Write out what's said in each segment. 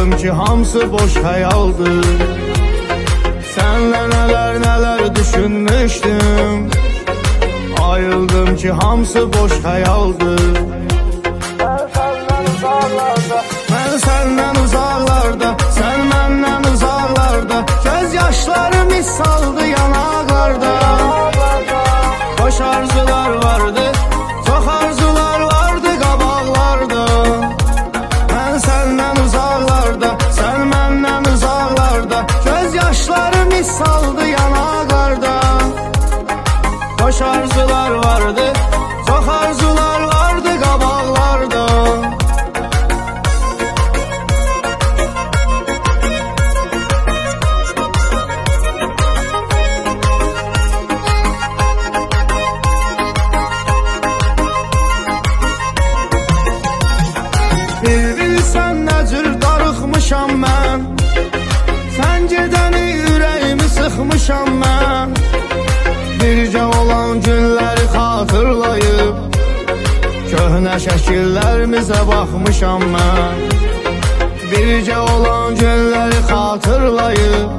Ayıldım ki hamısı boş hayaldır. Senle neler neler düşünmüştüm. Ayıldım ki hamısı boş hayaldır. Ben senden uzaklarda, sen benden uzaklarda. Göz yaşlarım saldı yanaklarda. Boş arzular vardı, çok arzular vardı qabaqlarda. Ben senden uzaklarda, sen benden uzaklarda. Göz yaşlarım saldı yanaklarda. Boş arzular vardı, çok arzular vardı qabaqlarda. Bir bilsən nə cür darıxmışam mən. Sən gedəni ürəyimi sıxmışam mən. Bircə olan günləri xatırlayıb köhnə şəkillərimizə baxmışam mən. Bircə olan günləri xatırlayıb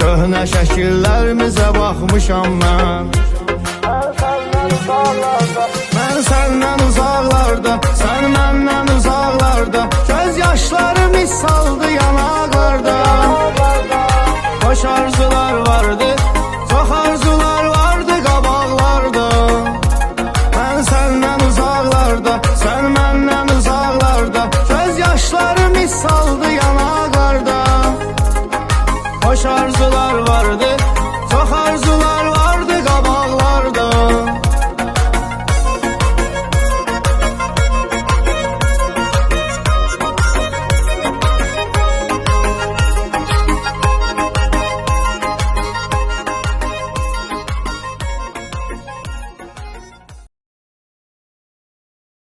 köhnə şəkillərimizə baxmışam mən. Ben senden uzaklarda, sen benden uzaklarda. Göz yaşlarım